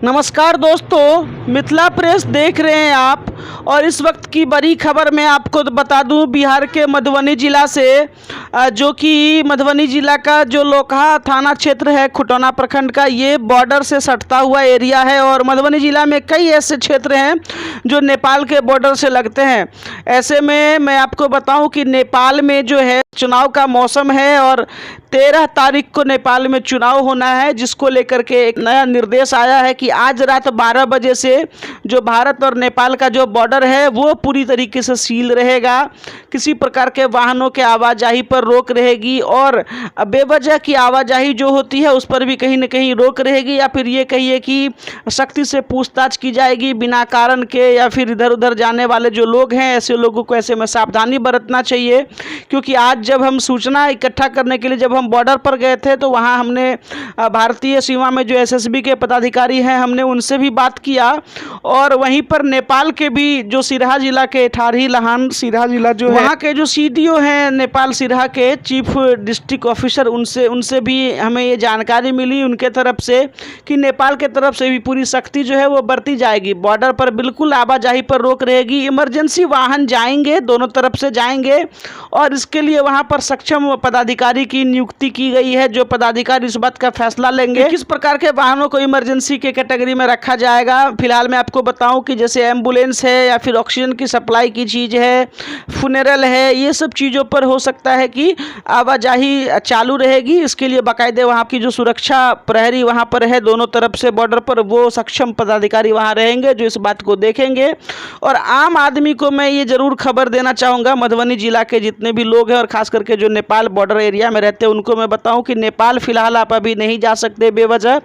नमस्कार दोस्तों, मिथिला प्रेस देख रहे हैं आप। और इस वक्त की बड़ी खबर मैं आपको बता दूं, बिहार के मधुबनी ज़िला से, जो कि मधुबनी ज़िला का जो लोकहा थाना क्षेत्र है, खुटौना प्रखंड का, ये बॉर्डर से सटता हुआ एरिया है। और मधुबनी ज़िला में कई ऐसे क्षेत्र हैं जो नेपाल के बॉर्डर से लगते हैं। ऐसे में मैं आपको बताऊं कि नेपाल में जो है चुनाव का मौसम है और 13 तारीख को नेपाल में चुनाव होना है, जिसको लेकर के एक नया निर्देश आया है कि आज रात 12 बजे से जो भारत और नेपाल का जो बॉर्डर है वो पूरी तरीके से सील रहेगा। किसी प्रकार के वाहनों के आवाजाही पर रोक रहेगी और बेवजह की आवाजाही जो होती है उस पर भी कहीं ना कहीं रोक रहेगी, या फिर ये कहिए कि सख्ती से पूछताछ की जाएगी बिना कारण के, या फिर इधर उधर जाने वाले जो लोग हैं ऐसे लोगों को ऐसे में सावधानी बरतना चाहिए। क्योंकि आज जब हम सूचना इकट्ठा करने के लिए जब हम बॉर्डर पर गए थे तो वहाँ हमने भारतीय सीमा में जो एसएसबी के पदाधिकारी हैं हमने उनसे भी बात किया। और वहीं पर नेपाल के भी जो सिरहा जिला के ठारही लहान सिरहा जिला जो है वहाँ के जो सीडीओ हैं नेपाल सिरहा के चीफ डिस्ट्रिक्ट ऑफिसर, उनसे भी हमें ये जानकारी मिली उनके तरफ से कि नेपाल के तरफ से भी पूरी सख्ती जो है वो बरती जाएगी। बॉर्डर पर बिल्कुल आवाजाही पर रोक रहेगी, इमरजेंसी वाहन जाएंगे, दोनों तरफ से जाएंगे। और इसके लिए वहाँ पर सक्षम पदाधिकारी की नियुक्ति की गई है, जो पदाधिकारी इस बात का फैसला लेंगे किस प्रकार के वाहनों को इमरजेंसी के कैटेगरी में रखा जाएगा। फिलहाल मैं आपको बताऊं कि जैसे एम्बुलेंस है या फिर ऑक्सीजन की सप्लाई की चीज़ है, फुनेरल है, ये सब चीज़ों पर हो सकता है कि आवाजाही चालू रहेगी। इसके लिए बाकायदे वहाँ की जो सुरक्षा प्रहरी वहाँ पर है दोनों तरफ से बॉर्डर पर, वो सक्षम पदाधिकारी वहाँ रहेंगे जो इस बात को देखेंगे। और आम आदमी को मैं ये ज़रूर खबर देना चाहूँगा, मधुबनी जिला के जितने भी लोग हैं और ख़ास करके जो नेपाल बॉर्डर एरिया में रहते हैं उनको मैं बताऊं कि नेपाल फ़िलहाल आप अभी नहीं जा सकते बेवजह।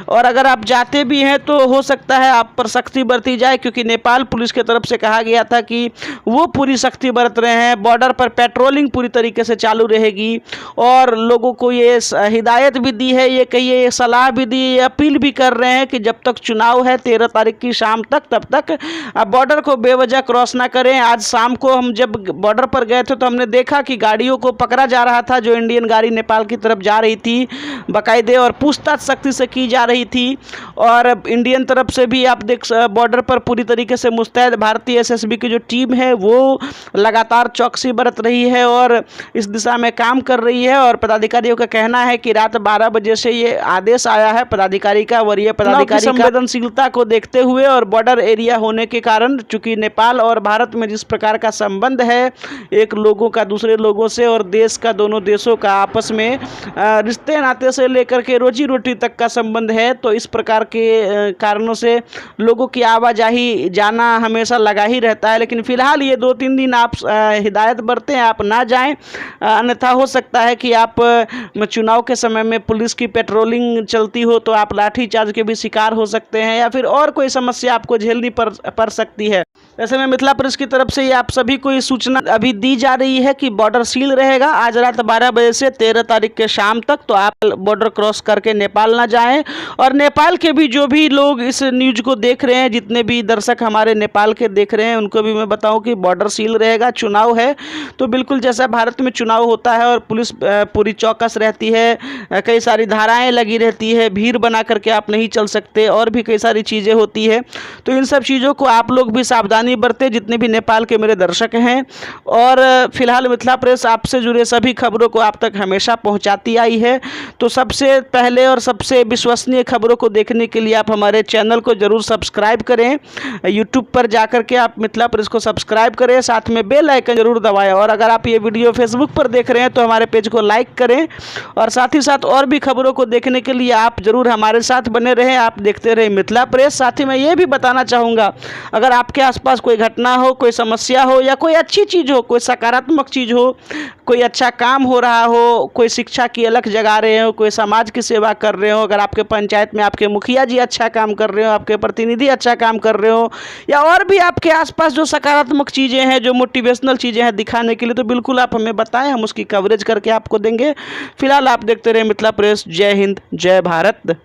और अगर आप जाते भी हैं तो हो सकता है आप पर सख्ती बरती जाए, क्योंकि नेपाल पुलिस की तरफ से कहा गया था कि वो पूरी सख्ती बरत रहे हैं। बॉर्डर पर पेट्रोलिंग पूरी तरीके से चालू रहेगी और लोगों को ये हिदायत भी दी है, ये कहिए सलाह भी दी है, अपील भी कर रहे हैं कि जब तक चुनाव है 13 तारीख की शाम तक, तब तक बॉर्डर को बेवजह क्रॉस ना करें। आज शाम को हम जब बॉर्डर पर गए थे तो हमने देखा कि गाड़ियों को पकड़ा जा रहा था, जो इंडियन गाड़ी नेपाल की तरफ जा रही थी बाकायदे, और पूछताछ सख्ती से की जा रही थी। और इंडियन तरफ से भी आप देख बॉर्डर पर पूरी तरीके से मुस्तैद भारतीय एसएसबी की जो टीम है वो लगातार चौकसी बरत रही है और इस दिशा में काम कर रही है। और पदाधिकारियों का कहना है कि रात 12 बजे से ये आदेश आया है पदाधिकारी का, वरीय पदाधिकारी का, संवेदनशीलता को देखते हुए और बॉर्डर एरिया होने के कारण, चूंकि नेपाल और भारत में जिस प्रकार का संबंध है एक लोगों का दूसरे लोगों से और देश का, दोनों देशों का आपस में रिश्ते नाते से लेकर के रोजी रोटी तक का संबंध है, तो इस प्रकार के कारणों से लोगों की आवाजाही जाना हमेशा लगा ही रहता है। लेकिन फिलहाल ये 2-3 दिन आप हिदायत बरतें, आप ना जाएं, अन्यथा हो सकता है कि आप चुनाव के समय में पुलिस की पेट्रोलिंग चलती हो तो आप लाठीचार्ज के भी शिकार हो सकते हैं, या फिर और कोई समस्या आपको झेलनी पड़ सकती है। ऐसे में मिथिला प्रेस की तरफ से ये आप सभी को ये सूचना अभी दी जा रही है कि बॉर्डर सील रहेगा आज रात 12 बजे से 13 तारीख के शाम तक, तो आप बॉर्डर क्रॉस करके नेपाल ना जाएं। और नेपाल के भी जो भी लोग इस न्यूज़ को देख रहे हैं, जितने भी दर्शक हमारे नेपाल के देख रहे हैं, उनको भी मैं बताऊं कि बॉर्डर सील रहेगा। चुनाव है तो बिल्कुल जैसा भारत में चुनाव होता है और पुलिस पूरी चौकस रहती है, कई सारी धाराएँ लगी रहती है, भीड़ बना करके आप नहीं चल सकते, और भी कई सारी चीज़ें होती है। तो इन सब चीज़ों को आप लोग भी सावधानी बरते, जितने भी नेपाल के मेरे दर्शक हैं। और फिलहाल मिथिला प्रेस आपसे जुड़े सभी खबरों को आप तक हमेशा पहुंचाती आई है, तो सबसे पहले और सबसे विश्वसनीय खबरों को देखने के लिए आप हमारे चैनल को जरूर सब्सक्राइब करें। यूट्यूब पर जाकर के आप मिथिला प्रेस को सब्सक्राइब करें, साथ में बेल आइकन जरूर दबाएं। और अगर आप ये वीडियो फेसबुक पर देख रहे हैं तो हमारे पेज को लाइक करें, और साथ ही साथ और भी खबरों को देखने के लिए आप जरूर हमारे साथ बने रहें, आप देखते रहें मिथिला प्रेस। साथ ही मैं ये भी बताना चाहूँगा, अगर आपके आसपास कोई घटना हो, कोई समस्या हो, या कोई अच्छी चीज़ हो, कोई सकारात्मक चीज़ हो, कोई अच्छा काम हो रहा हो, कोई शिक्षा की अलख जगा रहे हो, कोई समाज की सेवा कर रहे हो, अगर आपके पंचायत में आपके मुखिया जी अच्छा काम कर रहे हो, आपके प्रतिनिधि अच्छा काम कर रहे हो, या और भी आपके आसपास जो सकारात्मक चीज़ें हैं, जो मोटिवेशनल चीज़ें हैं दिखाने के लिए, तो बिल्कुल आप हमें बताएं, हम उसकी कवरेज करके आपको देंगे। फिलहाल आप देखते रहे मिथिला प्रेस। जय हिंद, जय भारत।